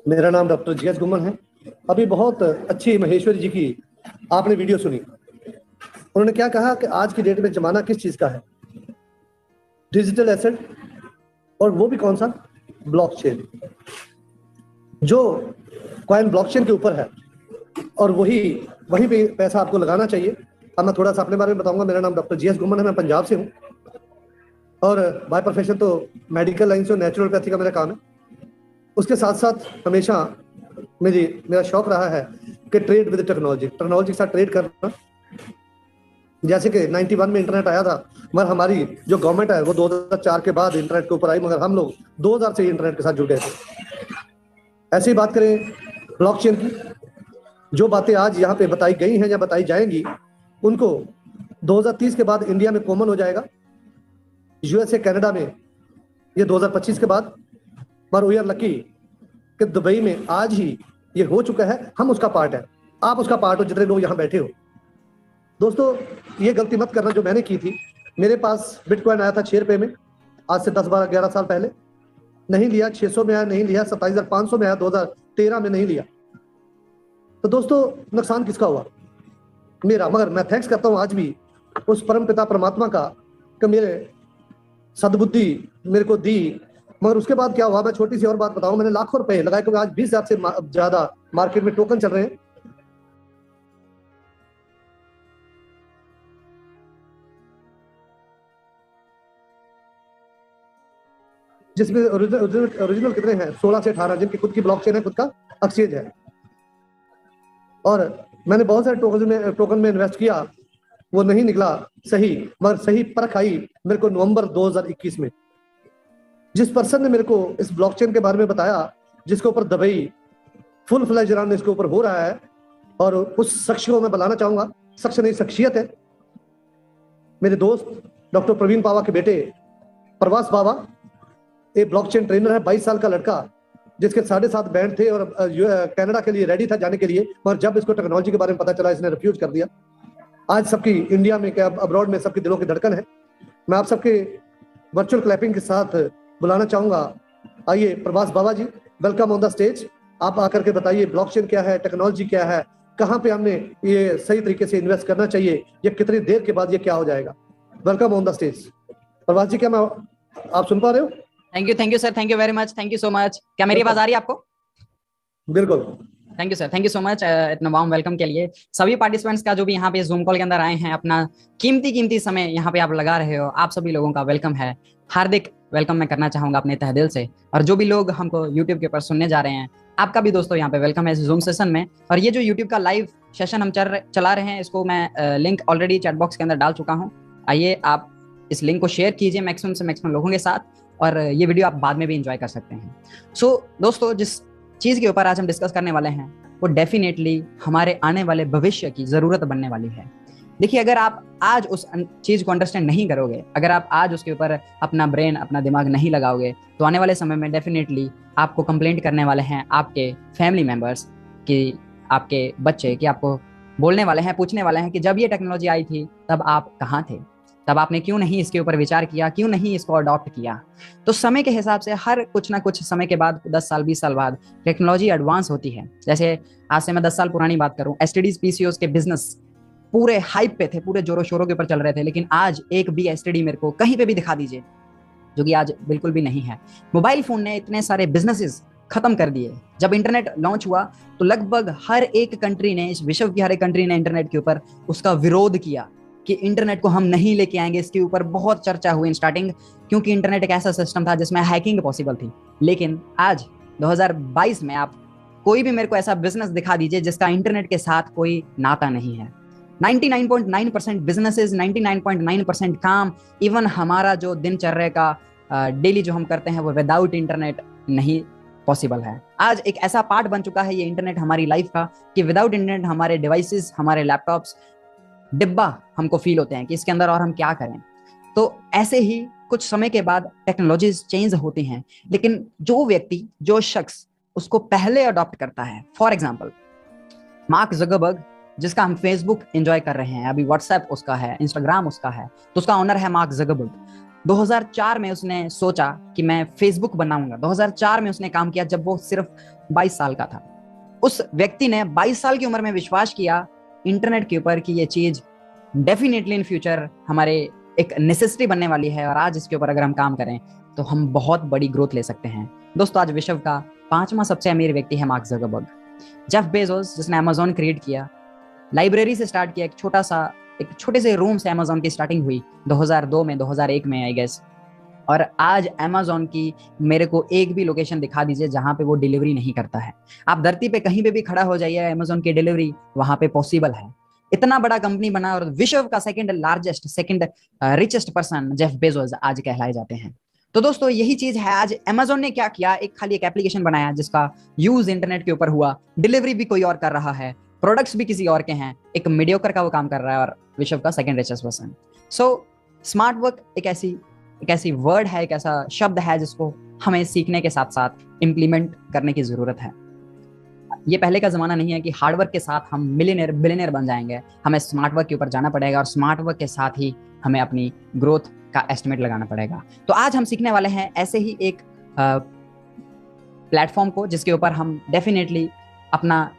मेरा नाम doctor GS गुमन है। अभी बहुत अच्छी महेश्वरी जी की आपने वीडियो सुनी। उन्होंने क्या कहा कि आज की डेट में जमाना किस चीज का है? डिजिटल एसेट, और वो भी कौन सा? ब्लॉकचेन। जो कॉइन ब्लॉकचेन के ऊपर है, और वही पे पैसा आपको लगाना चाहिए। अब मैं थोड़ा सा अपने बारे में बताऊंगा। मेरा नाम डॉक्टर जीएस गुमन है, मैं पंजाब से हूँ, और बाय प्रोफेशन तो मेडिकल लाइन से, नेचुरोपैथी का मेरा काम है। उसके साथ साथ हमेशा मेरा शौक रहा है कि ट्रेड विद टेक्नोलॉजी के साथ ट्रेड करना। जैसे कि 91 में इंटरनेट आया था, मगर हमारी जो गवर्नमेंट है वो 2004 के बाद इंटरनेट के ऊपर आई, मगर हम लोग 2000 से ही इंटरनेट के साथ जुड़ गए थे। ऐसे ही बात करें ब्लॉकचेन की, जो बातें आज यहाँ पे बताई गई हैं या बताई जाएंगी, उनको 2030 के बाद इंडिया में कॉमन हो जाएगा, यूएसए कनाडा में ये 2025 के बाद। पर वी आर लकी कि दुबई में आज ही ये हो चुका है, हम उसका पार्ट है, आप उसका पार्ट हो जितने लोग यहाँ बैठे हो। दोस्तों, ये गलती मत करना जो मैंने की थी। मेरे पास बिटकॉइन आया था 6 रुपये में, आज से 10, 12, 11 साल पहले। नहीं लिया, 600 में आया नहीं लिया, 27,500 में आया 2013 में नहीं लिया। तो दोस्तों, नुकसान किसका हुआ? मेरा। मगर मैं थैंक्स करता हूँ आज भी उस परम पिता परमात्मा का कि मेरे सद्बुद्धि मेरे को दी। मगर उसके बाद क्या हुआ, मैं छोटी सी और बात बताऊं। मैंने लाखों रुपए लगाए, क्योंकि आज 20,000 से ज्यादा मार्केट में टोकन चल रहे हैं, जिसमें ओरिजिनल कितने हैं? 16 से 18, जिनकी खुद की ब्लॉकचेन है, खुद का एक्सचेंज है। और मैंने बहुत सारे टोकन में इन्वेस्ट किया, वो नहीं निकला सही। मगर सही परख आई मेरे को नवंबर 2021 में। जिस पर्सन ने मेरे को इस ब्लॉकचेन के बारे में बताया, जिसके ऊपर दवाई फुल फ्लैज रन इसके ऊपर हो रहा है, और उस शख्स को मैं बुलाना चाहूंगा। शख्स नहीं, शख्सियत है। मेरे दोस्त डॉक्टर प्रवीण पावा के बेटे प्रवास बाबा, एक ब्लॉकचेन ट्रेनर है, 22 साल का लड़का, जिसके 7.5 बैंड थे और कनाडा के लिए रेडी था जाने के लिए। मगर जब इसको टेक्नोलॉजी के बारे में पता चला, इसने रिफ्यूज कर दिया। आज सबकी इंडिया में क्या अब्रॉड में सबके दिलों की धड़कन है। मैं आप सबके वर्चुअल क्लैपिंग के साथ बुलाना चाहूंगा। आइए प्रभास बाबा जी, वेलकम ऑन द स्टेज। आप आकर के बताइए ब्लॉकचेन क्या है, टेक्नोलॉजी क्या है, कहाँ पे हमने ये सही तरीके से इन्वेस्ट करना चाहिए, ये कितनी देर के बाद ये क्या हो जाएगा। Welcome on the stage. Prabhas ji, क्या मैं आप सुन पा रहे हो? Thank you sir, thank you very much, thank you so much. क्या मेरी आवाज आ रही है आपको? बिल्कुल। Thank you sir, thank you so much इतना वार्म वेलकम के लिए। सभी पार्टिसिपेंट्स का जो भी यहाँ पे जूम कॉल के अंदर आए हैं, अपना कीमती समय यहाँ पे आप लगा रहे हो, आप सभी लोगों का वेलकम है, हार्दिक वेलकम मैं करना चाहूंगा अपने तहे दिल से। और जो भी लोग हमको यूट्यूब के ऊपर सुनने जा रहे हैं, आपका भी दोस्तों यहाँ पे वेलकम है इस जूम सेशन में। और ये जो यूट्यूब का लाइव सेशन हम चला रहे हैं, इसको मैं लिंक ऑलरेडी चैट बॉक्स के अंदर डाल चुका हूँ। आइए आप इस लिंक को शेयर कीजिए मैक्सिमम से मैक्सिमम लोगों के साथ, और ये वीडियो आप बाद में भी इंजॉय कर सकते हैं। सो दोस्तों, जिस चीज के ऊपर आज हम डिस्कस करने वाले हैं, वो डेफिनेटली हमारे आने वाले भविष्य की जरूरत बनने वाली है। देखिए, अगर आप आज उस चीज को अंडरस्टैंड नहीं करोगे, अगर आप आज उसके ऊपर अपना ब्रेन, अपना दिमाग नहीं लगाओगे, तो आने वाले समय में डेफिनेटली आपको कंप्लेंट करने वाले हैं आपके फैमिली मेंबर्स, कि आपके बच्चे, कि आपको बोलने वाले हैं, पूछने वाले हैं कि जब ये टेक्नोलॉजी आई थी तब आप कहाँ थे, तब आपने क्यों नहीं इसके ऊपर विचार किया, क्यों नहीं इसको अडॉप्ट किया। तो समय के हिसाब से हर कुछ ना कुछ समय के बाद, 10 साल 20 साल बाद टेक्नोलॉजी एडवांस होती है। जैसे आज से मैं 10 साल पुरानी बात करूं, एसटीडीज पीसीओस के बिजनेस पूरे हाइप पे थे, पूरे जोरों शोरों के ऊपर चल रहे थे, लेकिन आज एक भी एसटीडी मेरे को कहीं पे भी दिखा दीजिए जो कि आज बिल्कुल भी नहीं है। मोबाइल फोन ने इतने सारे बिजनेसेस खत्म कर दिए। जब इंटरनेट लॉन्च हुआ तो लगभग हर एक कंट्री ने, इस विश्व की हर एक कंट्री ने इंटरनेट के ऊपर उसका विरोध किया कि इंटरनेट को हम नहीं लेके आएंगे। इसके ऊपर बहुत चर्चा हुई इन स्टार्टिंग, क्योंकि इंटरनेट एक ऐसा सिस्टम था जिसमें हैकिंग पॉसिबल थी। लेकिन आज 2022 में आप कोई भी मेरे को ऐसा बिजनेस दिखा दीजिए जिसका इंटरनेट के साथ कोई नाता नहीं है। 99.9% बिजनेसेस, 99.9% काम, इवन हमारा जो दिनचर्या का डेली जो हम करते हैं, वो विदाउट इंटरनेट नहीं पॉसिबल है। आज एक ऐसा पार्ट बन चुका है ये इंटरनेट हमारी लाइफ का, कि विदाउट इंटरनेट हमारे डिवाइसेस, हमारे लैपटॉप्स डिब्बा हमको फील होते हैं कि इसके अंदर और हम क्या करें। तो ऐसे ही कुछ समय के बाद टेक्नोलॉजीज चेंज होती हैं, लेकिन जो व्यक्ति, जो शख्स उसको पहले अडॉप्ट करता है, फॉर एग्जांपल मार्क ज़करबर्ग, जिसका हम फेसबुक एंजॉय कर रहे हैं, अभी व्हाट्सएप उसका है, इंस्टाग्राम उसका है, तो उसका ओनर है मार्क ज़करबर्ग। 2004 में उसने सोचा कि मैं फेसबुक बनाऊंगा। 2004 में उसने काम किया जब वो सिर्फ 22 साल का था। उस व्यक्ति ने 22 साल की उम्र में विश्वास किया इंटरनेट के ऊपर कि ये चीज डेफिनेटली इन फ्यूचर हमारे एक नेसेसिटी बनने वाली है, और आज इसके ऊपर अगर हम काम करें तो हम बहुत बड़ी ग्रोथ ले सकते हैं। दोस्तों, आज विश्व का 5वां सबसे अमीर व्यक्ति है मार्क ज़करबर्ग। जेफ बेजोस, जिसने अमेज़न क्रिएट किया, लाइब्रेरी से स्टार्ट किया, एक छोटे से रूम से अमेज़न की स्टार्टिंग हुई 2002 में, 2001 में आई गेस। और आज अमेज़न की मेरे को एक भी लोकेशन दिखा दीजिए जहां पे वो डिलीवरी नहीं करता है। आप धरती पे कहीं पे भी खड़ा हो जाइए, अमेज़न की डिलीवरी वहां पे पॉसिबल है। इतना बड़ा कंपनी बना, और विश्व का second richest person Jeff Bezos आज कहलाए जाते हैं। तो दोस्तों, यही चीज है। आज अमेज़न ने क्या किया, खाली एक एप्लीकेशन बनाया जिसका यूज इंटरनेट के ऊपर हुआ, डिलीवरी भी कोई और कर रहा है, प्रोडक्ट्स भी किसी और के हैं, एक मीडियोकर का वो काम कर रहा है, और विश्व का second richest person. So smart work एक ऐसी वर्ड है, एक ऐसा शब्द है जिसको हमें सीखने के साथ साथ इम्प्लीमेंट करने की जरूरत है। ये पहले का जमाना नहीं है कि हार्डवर्क के साथ हम मिलियनेयर बिलियनेयर बन जाएंगे। हमें स्मार्ट वर्क के ऊपर जाना पड़ेगा, और स्मार्ट वर्क के साथ ही हमें अपनी ग्रोथ का एस्टिमेट लगाना पड़ेगा। तो आज हम सीखने वाले हैं ऐसे ही एक प्लेटफॉर्म को जिसके ऊपर हम डेफिनेटली अपना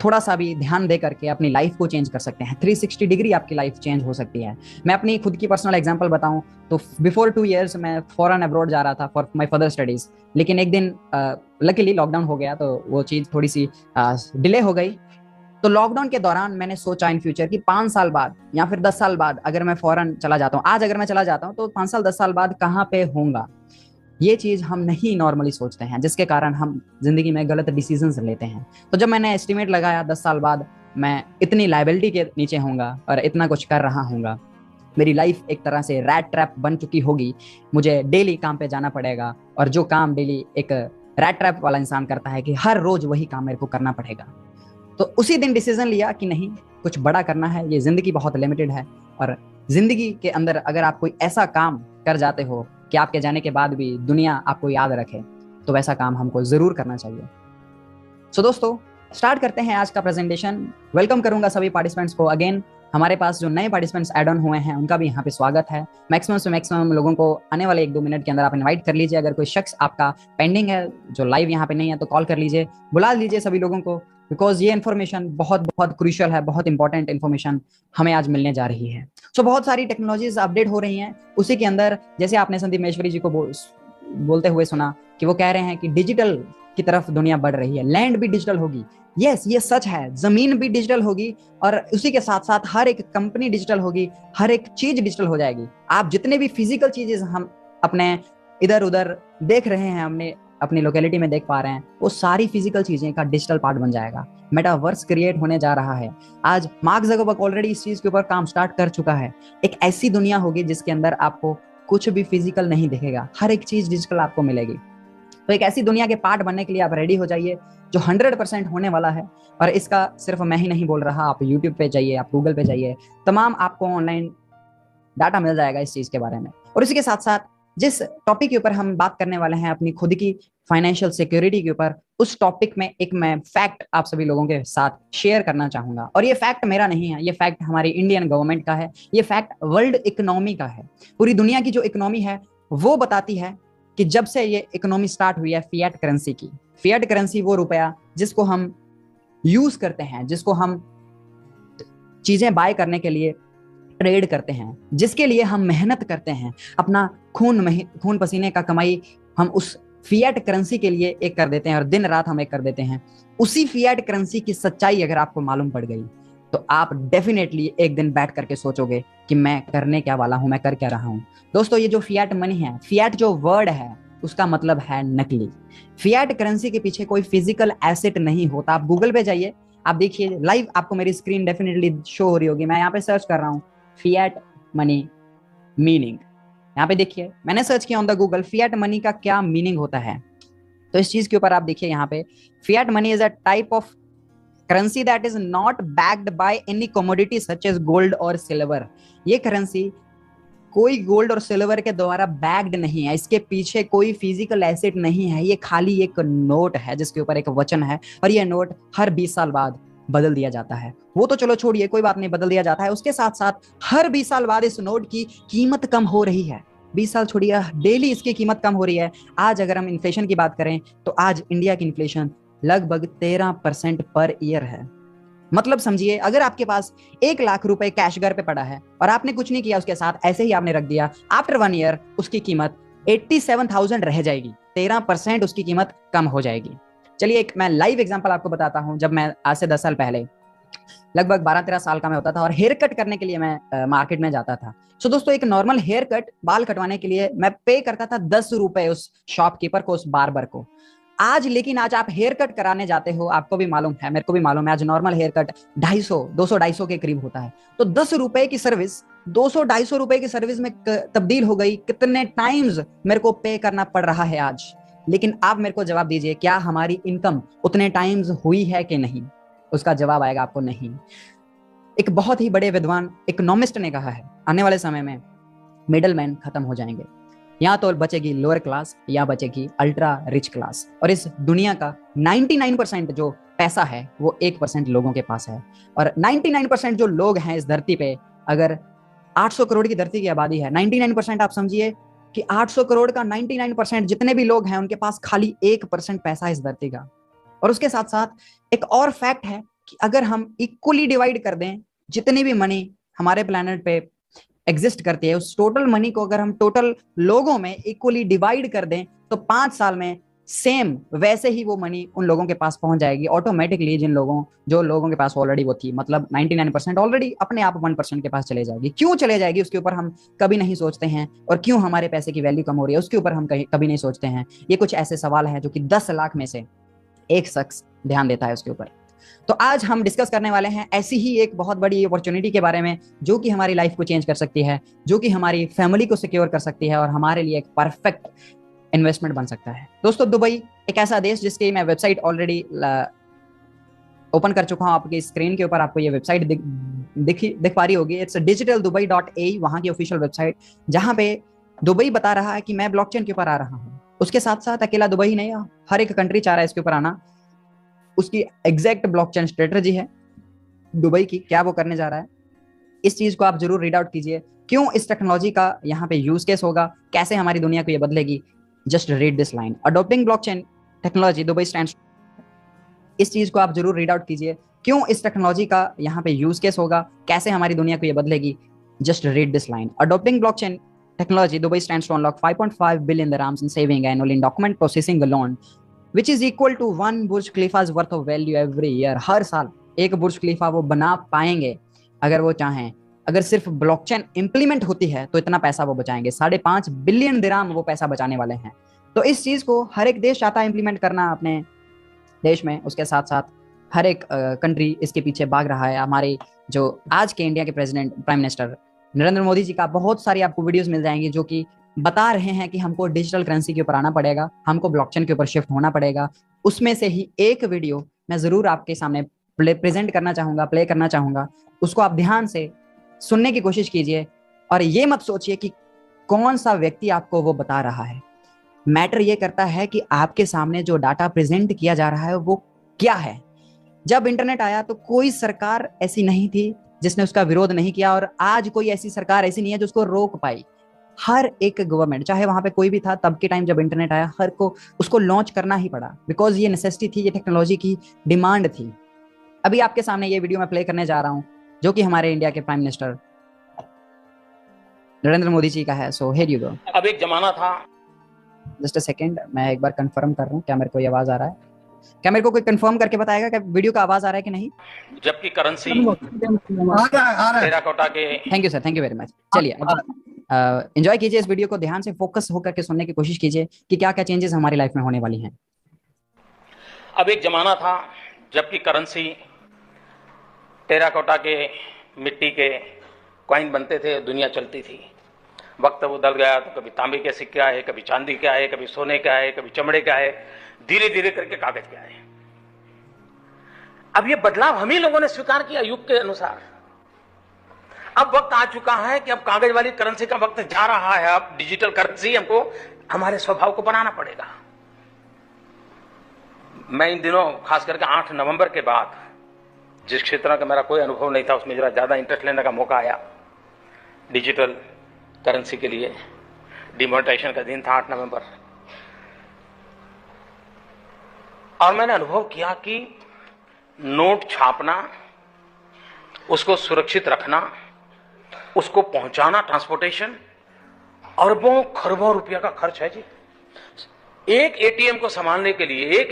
थोड़ा सा भी ध्यान दे करके अपनी लाइफ को चेंज कर सकते हैं। 360 डिग्री आपकी लाइफ चेंज हो सकती है। मैं अपनी खुद की पर्सनल एग्जांपल बताऊं तो बिफोर 2 इयर्स मैं फॉरेन अब्रॉड जा रहा था फॉर माय फर्दर स्टडीज, लेकिन एक दिन लकीली लॉकडाउन हो गया, तो वो चीज़ थोड़ी सी डिले हो गई। तो लॉकडाउन के दौरान मैंने सोचा इन फ्यूचर कि 5 साल बाद या फिर 10 साल बाद अगर मैं फॉरेन चला जाता हूँ, आज अगर मैं चला जाता हूँ तो 5 साल 10 साल बाद कहाँ पे होऊंगा। ये चीज हम नहीं नॉर्मली सोचते हैं, जिसके कारण हम जिंदगी में गलत डिसीजंस लेते हैं। तो जब मैंने एस्टिमेट लगाया 10 साल बाद मैं इतनी लायबिलिटी के नीचे होऊंगा और इतना कुछ कर रहा हूँगा, मेरी लाइफ एक तरह से रैट ट्रैप बन चुकी होगी, मुझे डेली काम पे जाना पड़ेगा, और जो काम डेली एक रैट ट्रैप वाला इंसान करता है कि हर रोज वही काम मेरे को करना पड़ेगा। तो उसी दिन डिसीजन लिया कि नहीं, कुछ बड़ा करना है। ये जिंदगी बहुत लिमिटेड है, और जिंदगी के अंदर अगर आप कोई ऐसा काम कर जाते हो कि आपके जाने के बाद भी दुनिया आपको याद रखे, तो वैसा काम हमको जरूर करना चाहिए। सो दोस्तों, स्टार्ट करते हैं आज का प्रेजेंटेशन। वेलकम करूंगा सभी पार्टिसिपेंट्स को। अगेन हमारे पास जो नए पार्टिसिपेंट्स ऐड ऑन हुए हैं उनका भी यहाँ पे स्वागत है। मैक्सिमम से मैक्सिमम लोगों को आने वाले 1-2 मिनट के अंदर आप इनवाइट कर लीजिए। अगर कोई शख्स आपका पेंडिंग है जो लाइव यहाँ पे नहीं है तो कॉल कर लीजिए, बुला लीजिए सभी लोगों को, बिकॉज ये इन्फॉर्मेशन बहुत बहुत क्रूशियल है, बहुत इंपॉर्टेंट इन्फॉर्मेशन हमें आज मिलने जा रही है। सो बहुत सारी टेक्नोलॉजीज अपडेट हो रही हैं। उसी के अंदर जैसे आपने संदीप महेश्वरी जी को बोलते हुए सुना कि वो कह रहे हैं कि डिजिटल की तरफ दुनिया बढ़ रही है, लैंड भी डिजिटल होगी। यस, ये सच है, जमीन भी डिजिटल होगी, और उसी के साथ साथ हर एक कंपनी डिजिटल होगी, हर एक चीज डिजिटल हो जाएगी। आप जितने भी फिजिकल चीजें हम अपने इधर उधर देख रहे हैं, हमने अपनी लोकेलिटी में देख पा रहे हैं, वो सारी फिजिकल चीजें का डिजिटल पार्ट बन जाएगा। मेटावर्स क्रिएट होने जा रहा है। आज मार्क ज़करबर्ग ऑलरेडी इस चीज के ऊपर काम स्टार्ट कर चुका है। एक ऐसी दुनिया होगी जिसके अंदर आपको कुछ भी फिजिकल नहीं दिखेगा, हर एक चीज डिजिटल आपको मिलेगी। तो एक ऐसी दुनिया के पार्ट बनने के लिए आप रेडी हो जाइए, जो 100% होने वाला है। और इसका सिर्फ मैं ही नहीं बोल रहा, आप यूट्यूब पे जाइए, आप गूगल पे जाइए, तमाम आपको ऑनलाइन डाटा मिल जाएगा इस चीज के बारे में। और इसी के साथ साथ जिस टॉपिक के ऊपर हम बात करने वाले हैं, अपनी खुद की फाइनेंशियल सिक्योरिटी के ऊपर, उस टॉपिक में एक मैं फैक्ट आप सभी लोगों के साथ शेयर करना चाहूंगा। और ये फैक्ट मेरा नहीं है, ये फैक्ट हमारी इंडियन गवर्नमेंट का है, ये फैक्ट वर्ल्ड इकोनॉमी का है। पूरी दुनिया की जो इकोनॉमी है वो बताती है कि जब से ये इकोनॉमी स्टार्ट हुई है फिएट करेंसी की। फिएट करेंसी वो रुपया जिसको हम यूज करते हैं, जिसको हम चीजें बाय करने के लिए ट्रेड करते हैं, जिसके लिए हम मेहनत करते हैं, अपना खून पसीने का कमाई हम उस फिएट करेंसी के लिए एक कर देते हैं, और दिन रात हम एक कर देते हैं। उसी फिएट करेंसी की सच्चाई अगर आपको मालूम पड़ गई तो आप डेफिनेटली एक दिन बैठ करके सोचोगे कि मैं करने क्या वाला हूं, मैं कर क्या रहा हूं। दोस्तों, ये जो फिएट मनी है, फिएट जो वर्ड है उसका मतलब है नकली। फिएट करेंसी के पीछे कोई फिजिकल एसेट नहीं होता। आप गूगल पे जाइए, आप देखिए, लाइव आपको मेरी स्क्रीन डेफिनेटली शो हो रही होगी। मैं यहाँ पे सर्च कर रहा हूँ फिएट मनी मीनिंग। यहाँ पे देखिए, मैंने सर्च किया on the Google fiat money का क्या मीनिंग होता है। तो इस चीज के ऊपर आप देखिए, यहाँ पे fiat money is a type of currency that is not backed by any commodity such as gold और सिल्वर। ये करेंसी कोई गोल्ड और सिल्वर के द्वारा बैक्ड नहीं है, इसके पीछे कोई फिजिकल एसेट नहीं है, ये खाली एक नोट है जिसके ऊपर एक वचन है, और ये नोट हर 20 साल बाद बदल दिया जाता है। वो तो चलो छोड़िए, कोई बात नहीं, बदल दिया जाता है। उसके साथ साथ हर 20 साल बाद इस नोट की कीमत कम हो रही है। 20 साल छोड़िए, डेली इसकी कीमत कम हो रही है। आज अगर हम इन्फ्लेशन की बात करें तो आज इंडिया की इन्फ्लेशन लगभग 13% पर ईयर है। मतलब समझिए, अगर आपके पास 1 लाख रुपए कैश घर पे पड़ा है और आपने कुछ नहीं किया उसके साथ, ऐसे ही आपने रख दिया, आफ्टर 1 ईयर उसकी कीमत 87,000 रह जाएगी। 13% उसकी कीमत कम हो जाएगी। चलिए एक मैं लाइव एग्जांपल आपको बताता हूं। जब मैं आज से 10 साल पहले लगभग 12-13 साल का मैं होता था और हेयर कट करने के लिए मैं मार्केट में जाता था। सो दोस्तों, एक नॉर्मल हेयर कट, बाल कटवाने के लिए मैं पे करता था 10 रुपए उस शॉपकीपर को, उस बार्बर को। आज लेकिन आज आप हेयर कट कराने जाते हो, आपको भी मालूम है, मेरे को भी मालूम है, आज नॉर्मल हेयर कट 250 के करीब होता है। तो 10 रुपए की सर्विस 200-250 रुपए की सर्विस में तब्दील हो गई। कितने टाइम्स मेरे को पे करना पड़ रहा है आज। लेकिन आप मेरे को जवाब दीजिए, क्या हमारी इनकम उतने टाइम्स हुई है कि नहीं? उसका जवाब आएगा आपको नहीं। एक बहुत ही बड़े विद्वान इकोनॉमिस्ट ने कहा है, आने वाले समय में मिडल मैन खत्म हो जाएंगे। या तो बचेगी लोअर क्लास या बचेगी अल्ट्रा रिच क्लास। और इस दुनिया का 99% जो पैसा है वो 1% लोगों के पास है। और 99% जो लोग हैं इस धरती पे, अगर 800 करोड़ की धरती की आबादी है, 99% आप समझिए कि 800 करोड़ का 99% जितने भी लोग हैं उनके पास खाली 1% पैसा है इस धरती का। और उसके साथ साथ एक और फैक्ट है कि अगर हम इक्वली डिवाइड कर दें जितनी भी मनी हमारे प्लेनेट पे एग्जिस्ट करती है, उस टोटल मनी को अगर हम टोटल लोगों में इक्वली डिवाइड कर दें तो 5 साल में सेम वैसे ही वो मनी उन लोगों के पास पहुंच जाएगी ऑटोमेटिकली, जो लोगों के पास ऑलरेडी वो थी। मतलब 99% ऑलरेडी अपने आप 1% के पास चले जाएगी। क्यों चले जाएगी उसके ऊपर हम कभी नहीं सोचते हैं। और क्यों हमारे पैसे की वैल्यू कम हो रही है उसके ऊपर हम कभी नहीं सोचते हैं। ये कुछ ऐसे सवाल हैं जो कि 10 लाख में से एक शख्स ध्यान देता है उसके ऊपर। तो आज हम डिस्कस करने वाले हैं ऐसी ही एक बहुत बड़ी अपॉर्चुनिटी के बारे में जो कि हमारी लाइफ को चेंज कर सकती है, जो कि हमारी फैमिली को सिक्योर कर सकती है और हमारे लिए एक परफेक्ट इन्वेस्टमेंट बन सकता है। दोस्तों, दुबई एक ऐसा देश जिसकी मैं वेबसाइट ऑलरेडी ओपन कर चुका हूं। आपकी स्क्रीन के ऊपर आपको ये वेबसाइट दिख पा रही होगी। इट्स digitaldubai.ae, वहां की ऑफिशियल वेबसाइट, जहां पे दुबई बता रहा है कि मैं ब्लॉकचेन के ऊपर आ रहा हूँ। उसके साथ साथ अकेला दुबई ही नहीं, हर एक कंट्री चाह रहा है इसके ऊपर आना। उसकी एग्जैक्ट ब्लॉकचेन स्ट्रेटजी है दुबई की, क्या वो करने जा रहा है, इस चीज को आप जरूर रीड आउट कीजिए। क्यों इस टेक्नोलॉजी का यहाँ पे यूज केस होगा, कैसे हमारी दुनिया को ये बदलेगी। Just read this line, adopting blockchain technology Dubai stands. इस चीज को आप जरूर रीड आउट कीजिए। क्यों इस टेक्नोलॉजी का यहाँ पे यूज केस होगा, कैसे हमारी दुनिया को ये बदलेगी। Just read this line, adopting blockchain technology, Dubai stands to unlock 5.5 billion dirhams in saving annually in document processing alone, which is equal to 1 Burj Khalifa's worth of value every year. हर साल एक बुर्ज खलीफा वो बना पाएंगे अगर वो चाहें। अगर सिर्फ ब्लॉकचेन इंप्लीमेंट होती है तो इतना पैसा वो बचाएंगे, 5.5 बिलियन दिराम वो पैसा बचाने वाले हैं। तो इस चीज को हर एक देश चाहता है इंप्लीमेंट करना अपने देश में। उसके साथ साथ हर एक कंट्री इसके पीछे भाग रहा है। हमारे जो आज के इंडिया के president prime minister Narendra Modi ji का बहुत सारी आपको वीडियोस मिल जाएंगी जो कि बता रहे हैं कि हमको डिजिटल करेंसी के ऊपर आना पड़ेगा, हमको ब्लॉकचेन के ऊपर शिफ्ट होना पड़ेगा। उसमें से ही एक वीडियो मैं जरूर आपके सामने प्रेजेंट करना चाहूंगा, प्ले करना चाहूंगा। उसको आप ध्यान से सुनने की कोशिश कीजिए और ये मत सोचिए कि कौन सा व्यक्ति आपको वो बता रहा है। मैटर ये करता है कि आपके सामने जो डाटा प्रेजेंट किया जा रहा है वो क्या है। जब इंटरनेट आया तो कोई सरकार ऐसी नहीं थी जिसने उसका विरोध नहीं किया, और आज कोई ऐसी सरकार ऐसी नहीं है जो उसको रोक पाई। हर एक गवर्नमेंट, चाहे वहां पे कोई भी था, तब के टाइम जब इंटरनेट आया हर को उसको लॉन्च करना ही पड़ा, बिकॉज ये नेसेसिटी थी, ये टेक्नोलॉजी की डिमांड थी। अभी आपके सामने ये वीडियो मैं प्ले करने जा रहा हूं जो कि हमारे इंडिया के प्राइम मिनिस्टर नरेंद्र मोदी जी का है। So here you go. अब एक जमाना था, जस्ट अ सेकंड, मैं एक बार कंफर्म कर रहा हूं क्या मेरे को ये आवाज आ रहा है। क्या मेरे को कोई कंफर्म करके बताएगा कि वीडियो का आवाज आ रहा है कि नहीं? जबकि करेंसी आ रहा है। टेराकोटा के। Thank you sir, thank you very much. चलिए एंजॉय कीजिए इस वीडियो को, ध्यान से फोकस होकर के सुनने की कोशिश कीजिए कि क्या क्या चेंजेस हमारी लाइफ में होने वाली हैं। अब एक जमाना था जबकि करेंसी टेराकोटा के मिट्टी के कॉइन बनते थे, दुनिया चलती थी। वक्त बदल गया तो कभी तांबे के सिक्के आए, कभी चांदी के आए, कभी सोने के आए, कभी चमड़े के आए, धीरे धीरे करके कागज के आए। अब ये बदलाव हम ही लोगों ने स्वीकार किया युग के अनुसार। अब वक्त आ चुका है कि अब कागज वाली करेंसी का वक्त जा रहा है। अब डिजिटल करेंसी हमको हमारे स्वभाव को बनाना पड़ेगा। मैं इन दिनों खास करके 8 नवंबर के बाद, जिस क्षेत्र का मेरा कोई अनुभव नहीं था उसमें जरा ज्यादा इंटरेस्ट लेने का मौका आया डिजिटल करेंसी के लिए। डिमोनेटाइजेशन का दिन था 8 नवंबर, और मैंने अनुभव किया कि नोट छापना, उसको सुरक्षित रखना, उसको पहुंचाना, ट्रांसपोर्टेशन, अरबों खरबों रुपया का खर्च है जी। एक एटीएम को संभालने के लिए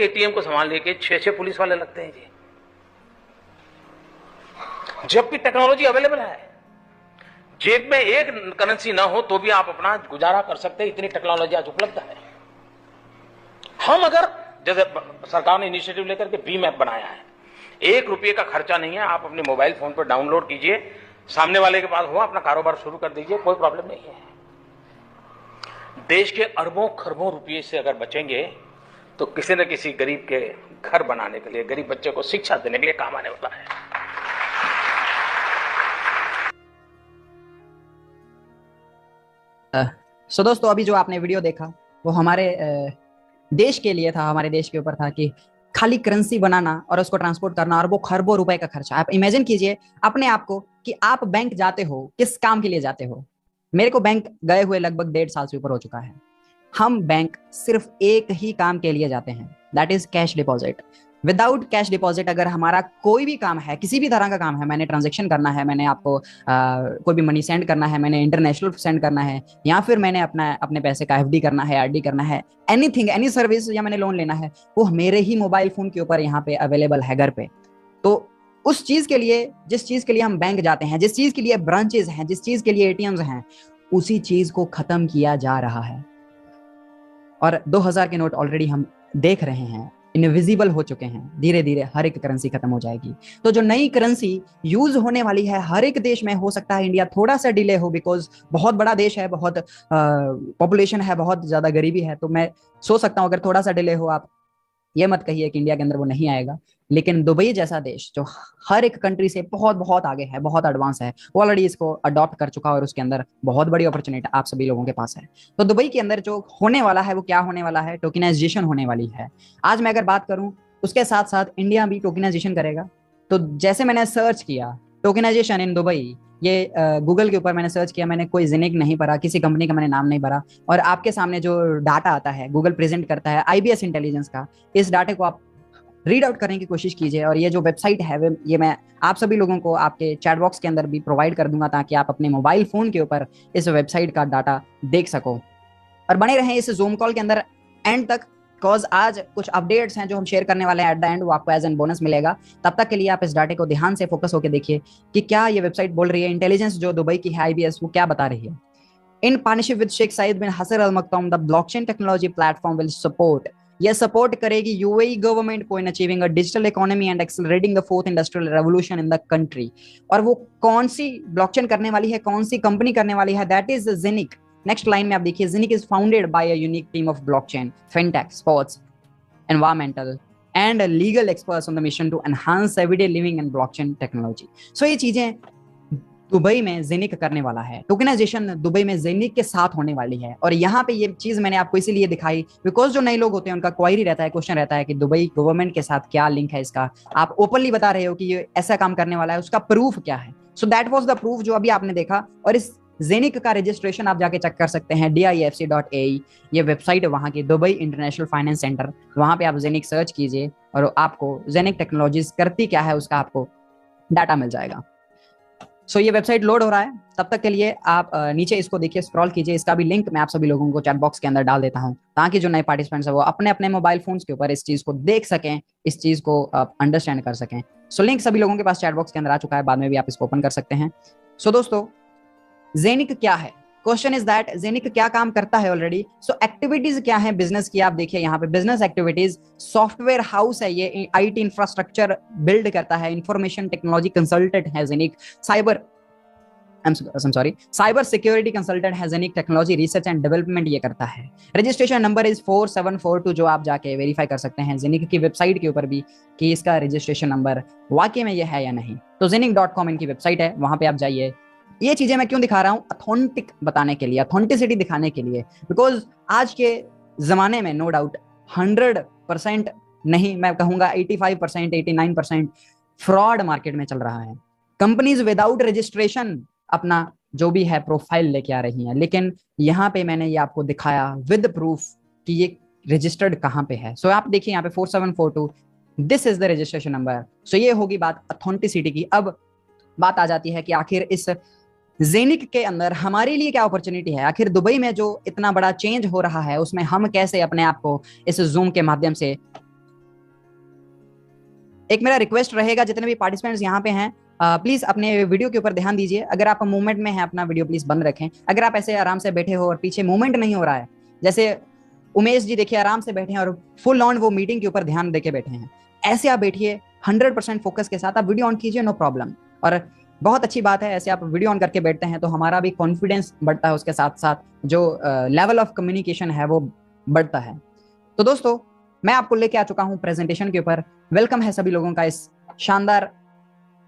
6-6 पुलिस वाले लगते हैं जी। जबकि टेक्नोलॉजी अवेलेबल है, जेब में एक करेंसी ना हो तो भी आप अपना गुजारा कर सकते हैं, इतनी टेक्नोलॉजी आज उपलब्ध है। हम अगर, जैसे सरकार ने इनिशिएटिव लेकर के बीम ऐप बनाया है, 1 रुपये का खर्चा नहीं है, आप अपने मोबाइल फोन पर डाउनलोड कीजिए, सामने वाले के पास हो, अपना कारोबार शुरू कर दीजिए, कोई प्रॉब्लम नहीं है। देश के अरबों खरबों रुपये से अगर बचेंगे तो किसी न किसी गरीब के घर बनाने के लिए, गरीब बच्चे को शिक्षा देने के लिए काम आने वाला है। सो दोस्तों, अभी जो आपने वीडियो देखा वो हमारे देश के लिए था, हमारे देश के ऊपर था कि खाली करेंसी बनाना और उसको ट्रांसपोर्ट करना और वो खरबों रुपए का खर्चा। आप इमेजिन कीजिए अपने आप को कि आप बैंक जाते हो, किस काम के लिए जाते हो। मेरे को बैंक गए हुए लगभग 1.5 साल से ऊपर हो चुका है। हम बैंक सिर्फ एक ही काम के लिए जाते हैं, that is cash deposit. Without cash deposit अगर हमारा कोई भी काम है, किसी भी तरह का काम है, मैंने ट्रांजैक्शन करना है, मैंने आपको कोई भी मनी सेंड करना है, मैंने इंटरनेशनल सेंड करना है, या फिर मैंने अपने पैसे का एफडी करना है, आरडी करना है, एनीथिंग, एनी सर्विस, या मैंने लोन लेना है, वो मेरे ही मोबाइल फोन के ऊपर यहाँ पे अवेलेबल है घर पे। तो उस चीज के लिए, जिस चीज के लिए हम बैंक जाते हैं, जिस चीज के लिए ब्रांचेस हैं, जिस चीज के लिए एटीएम्स हैं, उसी चीज को खत्म किया जा रहा है। और 2000 के नोट ऑलरेडी हम देख रहे हैं, इनविजिबल हो चुके हैं। धीरे धीरे हर एक करेंसी खत्म हो जाएगी। तो जो नई करेंसी यूज होने वाली है हर एक देश में, हो सकता है इंडिया थोड़ा सा डिले हो, बिकॉज बहुत बड़ा देश है, बहुत पॉपुलेशन है, बहुत ज्यादा गरीबी है। तो मैं सोच सकता हूँ अगर थोड़ा सा डिले हो, आप ये मत कहिए कि इंडिया के अंदर वो नहीं आएगा। लेकिन दुबई जैसा देश जो हर एक कंट्री से बहुत बहुत आगे है, बहुत एडवांस है, वो ऑलरेडी इसको अडॉप्ट कर चुका है और उसके अंदर बहुत बड़ी अपॉर्चुनिटी आप सभी लोगों के पास है। तो दुबई के अंदर जो होने वाला है वो क्या होने वाला है, टोकनाइजेशन होने वाली है। आज मैं अगर बात करूं, उसके साथ साथ इंडिया भी टोकनाइजेशन करेगा। तो जैसे मैंने सर्च किया टोकनाइजेशन इन दुबई, ये गूगल के ऊपर मैंने सर्च किया, मैंने कोई जिनिक नहीं भरा, किसी कंपनी का मैंने नाम नहीं भरा, और आपके सामने जो डाटा आता है गूगल प्रेजेंट करता है आईबीएस इंटेलिजेंस का, इस डाटे को आप रीड आउट करने की कोशिश कीजिए। और ये जो वेबसाइट है ये मैं आप सभी लोगों को आपके चैट बॉक्स के अंदर भी प्रोवाइड कर दूंगा, ताकि आप अपने मोबाइल फोन के ऊपर इस वेबसाइट का डाटा देख सको। और बने रहें इस जूम कॉल के अंदर एंड तक, बिकॉज आज कुछ अपडेट्स हैं जो हम शेयर करने वाले हैं एट द एंड, वो आपको एज एन बोनस मिलेगा। तब तक के लिए आप इस डाटे को ध्यान से फोकस होकर देखिए कि क्या ये वेबसाइट बोल रही है, इंटेलिजेंस जो दुबई की है आईबीएस, वो क्या बता रही है। In partnership with Sheikh Saeed bin Hasan Al Maktoum, the blockchain technology platform will support, यह सपोर्ट करेगी यूएई गवर्नमेंट को in achieving a digital economy and accelerating the fourth industrial revolution in the country. और वो कौन सी blockchain करने वाली है, कौन सी कंपनी करने वाली है, that is Zenik. Next line में आप देखिए, Zenik is founded by a unique team of blockchain, fintech, sports, environmental and legal experts on the mission to enhance everyday living and blockchain technology। So ये चीजें Dubai में ज़ेनिक करने वाला है, tokenization Dubai में ज़ेनिक के साथ होने वाली है। और यहाँ पे ये चीज मैंने आपको इसीलिए दिखाई बिकॉज जो नए लोग होते हैं उनका क्वेरी रहता है, क्वेश्चन रहता है कि दुबई गवर्नमेंट के साथ क्या लिंक है इसका। आप ओपनली बता रहे हो कि ये ऐसा काम करने वाला है, उसका प्रूफ क्या है। So that was the proof जो अभी आपने देखा। और इस ज़ेनिक का रजिस्ट्रेशन आप जाके चेक कर सकते हैं, DIFC.ae, ये वेबसाइट है वहाँ की, दुबई इंटरनेशनल फाइनेंस सेंटर। वहाँ पे आप ज़ेनिक सर्च कीजिए और आपको ज़ेनिक टेक्नोलॉजीज करती क्या है उसका आपको डाटा मिल जाएगा। सो ये वेबसाइट लोड हो रहा है, तब तक के लिए आप नीचे इसको देखिए, स्क्रॉल कीजिए। इसका भी लिंक मैं आप सभी लोगों को चैट बॉक्स के अंदर डाल देता हूँ, ताकि जो नए पार्टिसिपेंट्स है वो अपने अपने मोबाइल फोन्स के ऊपर इस चीज को देख सकें, इस चीज को अंडरस्टैंड कर सकें। सो लिंक सभी लोगों के पास चैट बॉक्स के अंदर आ चुका है, बाद में भी आप इसको ओपन कर सकते हैं। सो दोस्तों, ज़ेनिक क्या है, क्वेश्चन इज दैट ज़ेनिक क्या काम करता है ऑलरेडी। सो एक्टिविटीज क्या है बिजनेस की, आप देखिए यहाँ पे बिजनेस एक्टिविटीज, सॉफ्टवेयर हाउस है ये, आईटी इंफ्रास्ट्रक्चर बिल्ड करता है, इंफॉर्मेशन टेक्नोलॉजी कंसल्टेंट है ज़ेनिक, साइबर सिक्योरिटी कंसल्टेंट है ज़ेनिक, टेक्नोलॉजी रिसर्च एंड डेवलपमेंट ये करता है। रजिस्ट्रेशन नंबर इज 4742, जो आप जाके वेरीफाई कर सकते हैं ज़ेनिक की वेबसाइट के ऊपर भी कि इसका रजिस्ट्रेशन नंबर वाकई में ये है या नहीं। तो ज़ेनिक.com इनकी वेबसाइट है, वहां पे आप जाइए। ये चीजें मैं क्यों दिखा रहा हूँ, अथेंटिक बताने के लिए, अथेंटिसिटी दिखाने के लिए, बिकॉज आज के जमाने में नो डाउट 100% नहीं, मैं कहूंगा 85%, 89% फ्रॉड मार्केट में चल रहा है। कंपनीज विदाउट रजिस्ट्रेशन अपना जो भी है प्रोफाइल लेके आ रही हैं, लेकिन यहाँ पे मैंने ये आपको दिखाया विद प्रूफ कि ये रजिस्टर्ड कहाँ पे है। सो आप देखिए यहाँ पे 4742, this is the registration number. So ये होगी बात ऑथेंटिसिटी की। अब बात आ जाती है कि आखिर इस जेनिक के अंदर हमारे लिए क्या अपॉर्चुनिटी है। आखिर दुबई में जो इतना बड़ा चेंज हो रहा है उसमें हम कैसे अपने आप को इस जूम के माध्यम से, एक मेरा रिक्वेस्ट रहेगा जितने भी पार्टिसिपेंट्स यहाँ पे हैं प्लीज अपने वीडियो के ऊपर ध्यान दीजिए। अगर आप मूवमेंट में हैं अपना वीडियो प्लीज बंद रखें। अगर आप ऐसे आराम से बैठे हो और पीछे मूवमेंट नहीं हो रहा है, जैसे उमेश जी देखिए आराम से बैठे हैं और फुल ऑन वो मीटिंग के ऊपर ध्यान देके बैठे हैं, ऐसे आप बैठिए 100% फोकस के साथ, आप वीडियो ऑन कीजिए, नो प्रॉब्लम। और बहुत अच्छी बात है ऐसे आप वीडियो ऑन करके बैठते हैं तो हमारा भी कॉन्फिडेंस बढ़ता है, उसके साथ साथ जो लेवल ऑफ कम्युनिकेशन है वो बढ़ता है। तो दोस्तों मैं आपको लेके आ चुका हूं प्रेजेंटेशन के ऊपर। वेलकम है सभी लोगों का इस शानदार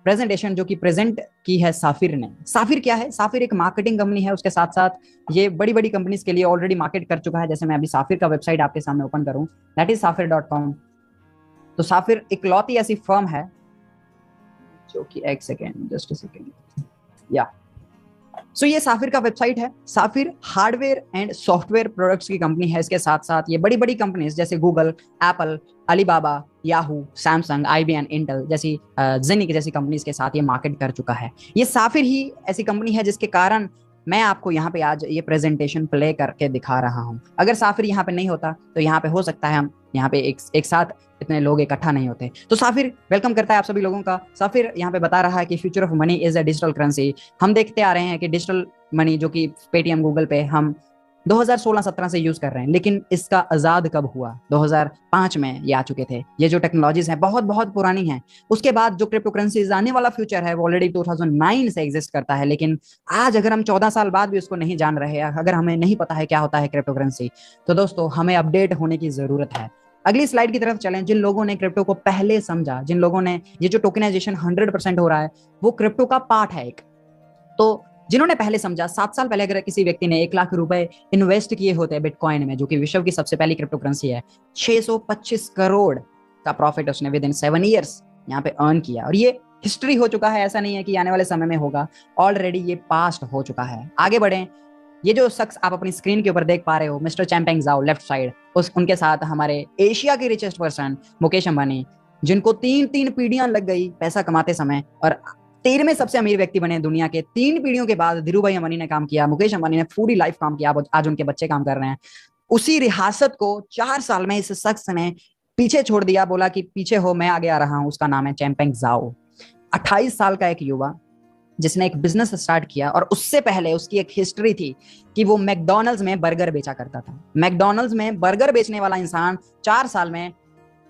प्रेजेंटेशन जो कि प्रेजेंट की है साफिर ने। साफिर क्या है? साफिर एक मार्केटिंग कंपनी है, उसके साथ साथ ये बड़ी बड़ी कंपनीज के लिए ऑलरेडी मार्केट कर चुका है। जैसे मैं अभी साफिर का वेबसाइट आपके सामने ओपन करूं, दैट इज safir.com। तो साफिर इकलौती ऐसी फर्म है जो कि एक सेकेंड, जस्ट अ सेकेंड, या सो ये साफिर का वेबसाइट है। साफिर हार्डवेयर एंड सॉफ्टवेयर प्रोडक्ट्स की कंपनी है। इसके साथ साथ ये बड़ी बड़ी कंपनीज जैसे Google, Apple, Alibaba, Yahoo, Samsung, IBM, Intel जैसी जेनिक जैसी कंपनीज के साथ ये मार्केट कर चुका है। ये साफिर ही ऐसी कंपनी है जिसके कारण मैं आपको यहाँ पे आज ये प्रेजेंटेशन प्ले करके दिखा रहा हूँ। अगर साफिर यहाँ पे नहीं होता तो यहाँ पे हो सकता है हम यहाँ पे एक साथ इतने लोग इकट्ठा नहीं होते। तो साफिर वेलकम करता है आप सभी लोगों का। साफिर यहाँ पे बता रहा है कि future of money is a digital currency. हम देखते आ रहे हैं कि डिजिटल मनी जो कि पेटीएम, गूगल पे हम 2016-17 से यूज कर रहे हैं, लेकिन इसका आजाद कब हुआ? 2005 में ये आ चुके थे। ये जो टेक्नोलॉजीज हैं बहुत बहुत पुरानी हैं। उसके बाद जो क्रिप्टो करेंसीज आने वाला फ्यूचर है वो ऑलरेडी 2009 से एग्जिस्ट करता है, लेकिन आज अगर हम 14 साल बाद भी उसको नहीं जान रहे हैं, अगर हमें नहीं पता है क्या होता है क्रिप्टो करेंसी, तो दोस्तों हमें अपडेट होने की जरूरत है। अगली स्लाइड की तरफ चलें। जिन लोगों ने क्रिप्टो को पहले समझा, जिन लोगों ने ये जो टोकनाइजेशन 100% हो रहा है वो क्रिप्टो का पार्ट है एक, तो जिन्होंने पहले समझा, 7 साल पहले अगर किसी व्यक्ति ने 1 लाख रुपए इन्वेस्ट किए होते हैं बिटकॉइन में, जो कि विश्व की सबसे पहली क्रिप्टो करेंसी है, 625 करोड़ का प्रॉफिट उसने विद इन 7 ईयर्स यहाँ पे अर्न किया। और ये हिस्ट्री हो चुका है, ऐसा नहीं है कि आने वाले समय में होगा, ऑलरेडी ये पास्ट हो चुका है। आगे बढ़े। ये जो शख्स आप अपनी स्क्रीन के ऊपर देख पा रहे हो, मिस्टर चैंपेंग जाओ लेफ्ट साइड, उनके साथ हमारे एशिया के रिचेस्ट पर्सन मुकेश अंबानी, जिनको 3 पीढ़ियां लग गई पैसा कमाते समय और 13वें सबसे अमीर व्यक्ति बने दुनिया के। 3 पीढ़ियों के बाद धीरूभाई अंबानी ने काम किया, मुकेश अंबानी ने पूरी लाइफ काम किया, आज उनके बच्चे काम कर रहे हैं। उसी रियासत को 4 साल में इस शख्स ने पीछे छोड़ दिया, बोला कि पीछे हो, मैं आगे आ रहा हूं। उसका नाम है चैंपेंग जाओ। 28 साल का एक युवा जिसने एक बिजनेस स्टार्ट किया, और उससे पहले उसकी एक हिस्ट्री थी कि वो मैकडॉनल्ड्स में बर्गर बेचा करता था। मैकडॉनल्ड्स में बर्गर बेचने वाला इंसान 4 साल में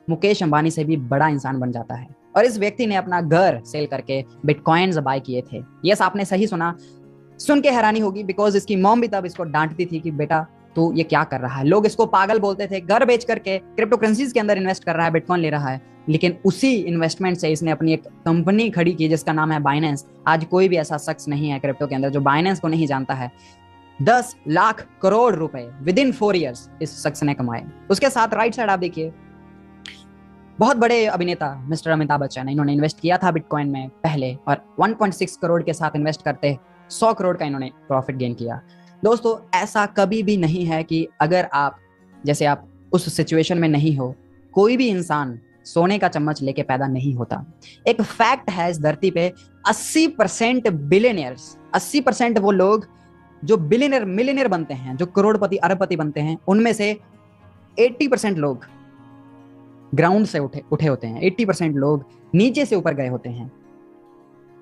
मुकेश अंबानी से भी बड़ा इंसान बन जाता है। और इस व्यक्ति ने अपना घर सेल करके बिटकॉइन्स बाय किए थे। यस, आपने सही सुना। सुन के हैरानी होगी, बिकॉज इसकी मॉम भी तब इसको डांटती थी कि बेटा तू ये क्या कर रहा है। लोग इसको पागल बोलते थे, घर बेच करके क्रिप्टो करेंसीज के अंदर इन्वेस्ट कर रहा है, बिटकॉइन ले रहा है। लेकिन उसी इन्वेस्टमेंट से इसने अपनी एक कंपनी खड़ी की जिसका नाम है बाइनेंस। आज कोई भी ऐसा शख्स नहीं है क्रिप्टो के अंदर जो बाइनेंस को नहीं जानता है। 10 लाख करोड़ रुपए विद इन 4 ईयर्स इस शख्स ने कमाए। उसके साथ राइट साइड आप देखिए, बहुत बड़े अभिनेता मिस्टर अमिताभ बच्चन, इन्होंने इन्वेस्ट किया था बिटकॉइन में पहले, और 1.6 करोड़ के साथ इन्वेस्ट करते 100 करोड़ का इन्होंने प्रॉफिट गेन किया। दोस्तों ऐसा कभी भी नहीं है कि अगर आप जैसे आप उस सिचुएशन में नहीं हो, कोई भी इंसान सोने का चम्मच लेके पैदा नहीं होता। एक फैक्ट है इस धरती पे, 80% बिलियनियर्स, 80% वो लोग जो बिलियनियर मिलियनियर बनते हैं, जो करोड़पति अरबपति बनते हैं, उनमें से 80% लोग ग्राउंड से उठे होते हैं। 80% लोग नीचे से ऊपर गए होते हैं।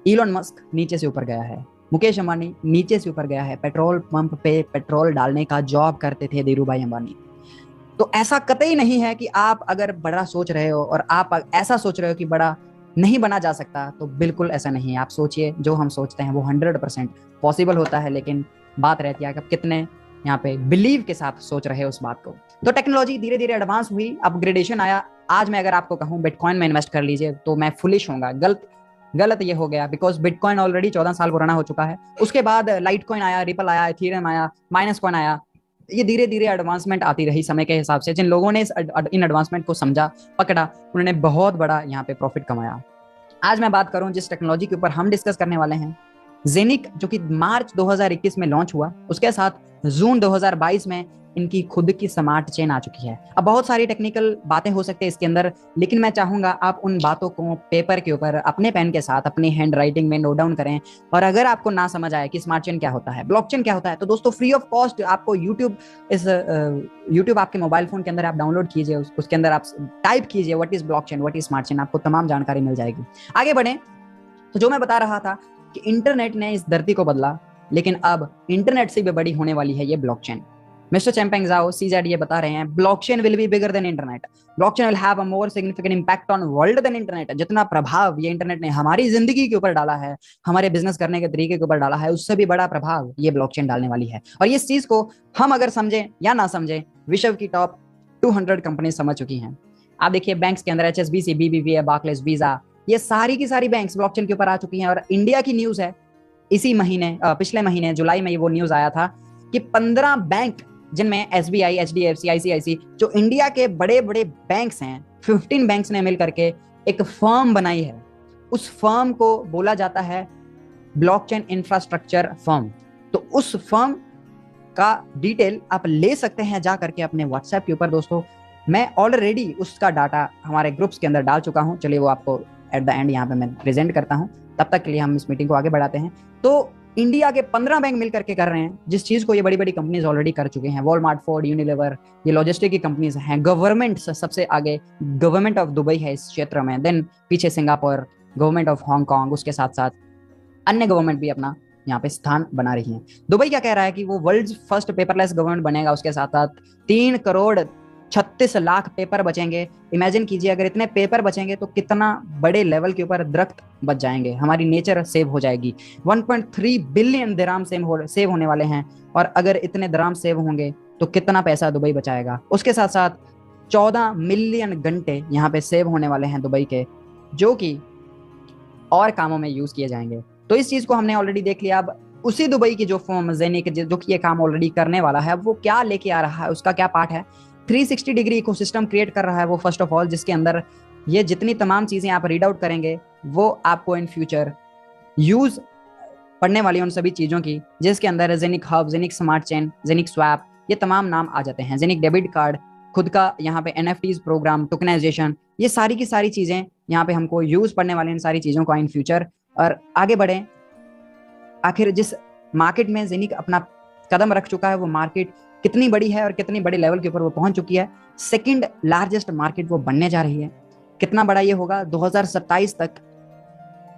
इलॉन मस्क नीचे से ऊपर गया है, मुकेश अंबानी नीचे से ऊपर गया है, पेट्रोल पंप पे पेट्रोल डालने का जॉब करते थे धीरूभाई अंबानी। तो ऐसा कतई नहीं है कि आप अगर बड़ा सोच रहे हो और आप ऐसा सोच रहे हो कि बड़ा नहीं बना जा सकता, तो बिल्कुल ऐसा नहीं है। आप सोचिए, जो हम सोचते हैं वो 100% पॉसिबल होता है, लेकिन बात रहती है कि आप कितने यहाँ पे बिलीव के साथ सोच रहे हो उस बात को। तो टेक्नोलॉजी धीरे धीरे एडवांस हुई, अपग्रेडेशन आया। आज मैं अगर आपको कहूँ बिटकॉइन में इन्वेस्ट कर लीजिए तो मैं फुलिश होऊंगा, गलत ये हो गया, बिकॉज बिटकॉइन ऑलरेडी 14 साल पुराना हो चुका है। उसके बाद लाइट कॉइन आया, रिपल आया, इथेरियम आया, माइनस कॉइन आया। ये धीरे धीरे एडवांसमेंट आती रही समय के हिसाब से। जिन लोगों ने इन एडवांसमेंट को समझा, पकड़ा, उन्होंने बहुत बड़ा यहाँ पे प्रॉफिट कमाया। आज मैं बात करूं जिस टेक्नोलॉजी के ऊपर हम डिस्कस करने वाले हैं, जेनिक जो कि मार्च 2021 में लॉन्च हुआ, उसके साथ जून 2022 में इनकी खुद की स्मार्ट चेन आ चुकी है। अब बहुत सारी टेक्निकल बातें हो सकती है इसके अंदर, लेकिन मैं चाहूंगा आप उन बातों को पेपर के ऊपर अपने पेन के साथ अपनी हैंड राइटिंग में नोट डाउन करें। और अगर आपको ना समझ आए कि स्मार्ट चेन क्या होता है, ब्लॉकचेन क्या होता है, तो दोस्तों फ्री ऑफ कॉस्ट आपको यूट्यूब आपके मोबाइल फोन के अंदर आप डाउनलोड कीजिए, उसके अंदर आप टाइप कीजिए what is blockchain, what is smart chain, आपको तमाम जानकारी मिल जाएगी। आगे बढ़े तो जो मैं बता रहा था कि इंटरनेट ने इस धरती को बदला, लेकिन अब इंटरनेट से भी बड़ी होने वाली है ये blockchain. Mister Changpeng Zhao CZ ये बता रहे हैं, blockchain will be bigger than internet, blockchain will have a more significant impact on world than internet. जितना प्रभाव ये इंटरनेट ने हमारी जिंदगी के ऊपर डाला है, हमारे बिजनेस करने के तरीके के ऊपर डाला है, उससे भी बड़ा प्रभाव ये ब्लॉकचेन डालने वाली है। और इस चीज को हम अगर समझें या ना समझें, विश्व की टॉप 200 कंपनी समझ चुकी हैं। आप देखिए बैंक्स के अंदर HSBC, BBVA, बार्कलेस, वीजा, ये सारी की सारी बैंक्स ब्लॉकचेन के ऊपर आ चुकी हैं। और इंडिया की न्यूज है, इसी महीने पिछले महीने जुलाई में वो न्यूज आया था कि 15 बैंक जिनमें SBI, HDFC, ICICI जो इंडिया के बड़े बड़े बैंक्स हैं, 15 बैंक्स ने मिल करके एक फर्म बनाई है। उस फर्म को बोला जाता है ब्लॉकचेन इंफ्रास्ट्रक्चर फर्म। तो उस फर्म का डिटेल आप ले सकते हैं जा करके अपने व्हाट्सएप के ऊपर। दोस्तों मैं ऑलरेडी उसका डाटा हमारे ग्रुप्स के अंदर डाल चुका हूं, चलिए वो आपको एट द एंड यहाँ पे मैं प्रेजेंट करता हूं। तब तक के लिए हम इस मीटिंग को आगे बढ़ाते हैं। तो इंडिया के 15 बैंक मिल करके कर रहे हैं, जिस चीज को ये बड़ी बड़ी कंपनीज ऑलरेडी कर चुके हैं। वॉलमार्ट, फोर्ड, यूनिलीवर, ये लॉजिस्टिक की कंपनीज हैं। गवर्नमेंट सबसे आगे गवर्नमेंट ऑफ दुबई है इस क्षेत्र में, देन पीछे सिंगापुर, गवर्नमेंट ऑफ हांगकांग, उसके साथ साथ अन्य गवर्नमेंट भी अपना यहाँ पे स्थान बना रही है। दुबई क्या कह रहा है कि वो वर्ल्ड फर्स्ट पेपरलेस गवर्नमेंट बनेगा, उसके साथ साथ 3 करोड़ 36 लाख पेपर बचेंगे। इमेजिन कीजिए अगर इतने पेपर बचेंगे तो कितना बड़े लेवल के ऊपर दरख्त बच जाएंगे, हमारी नेचर सेव हो जाएगी। 1.3 बिलियन दिरहम सेव होने वाले हैं। और अगर इतने दिरहम सेव होंगे तो कितना पैसा दुबई बचाएगा। उसके साथ साथ 14 मिलियन घंटे यहाँ पे सेव होने वाले हैं दुबई के, जो कि और कामों में यूज किए जाएंगे। तो इस चीज को हमने ऑलरेडी देख लिया। अब उसी दुबई की जो फर्म जेनिक जो कि ये काम ऑलरेडी करने वाला है, वो क्या लेके आ रहा है, उसका क्या पार्ट है। 360 डिग्री इकोसिस्टम क्रिएट कर रहा है वो फर्स्ट ऑफ ऑल, जिसके अंदर ये जितनी तमाम चीजें आप रीड आउट करेंगे वो आपको इन फ्यूचर यूज पढ़ने वाली उन सभी चीजों की, जिसके अंदर Zeniq hub, Zeniq smart chain, Zeniq swap, ये तमाम नाम आ जाते हैं। जेनिक डेबिट कार्ड, खुद का यहाँ पे NFTs प्रोग्राम, टोकनाइजेशन, ये सारी की सारी चीजें यहाँ पे हमको यूज पढ़ने वाले इन सारी चीजों को इन फ्यूचर। और आगे बढ़े, आखिर जिस मार्केट में जेनिक अपना कदम रख चुका है, वो मार्केट कितनी बड़ी है और कितनी बड़े लेवल के ऊपर वो पहुंच चुकी है। सेकंड लार्जेस्ट मार्केट वो बनने जा रही है। कितना बड़ा ये होगा 2027 तक,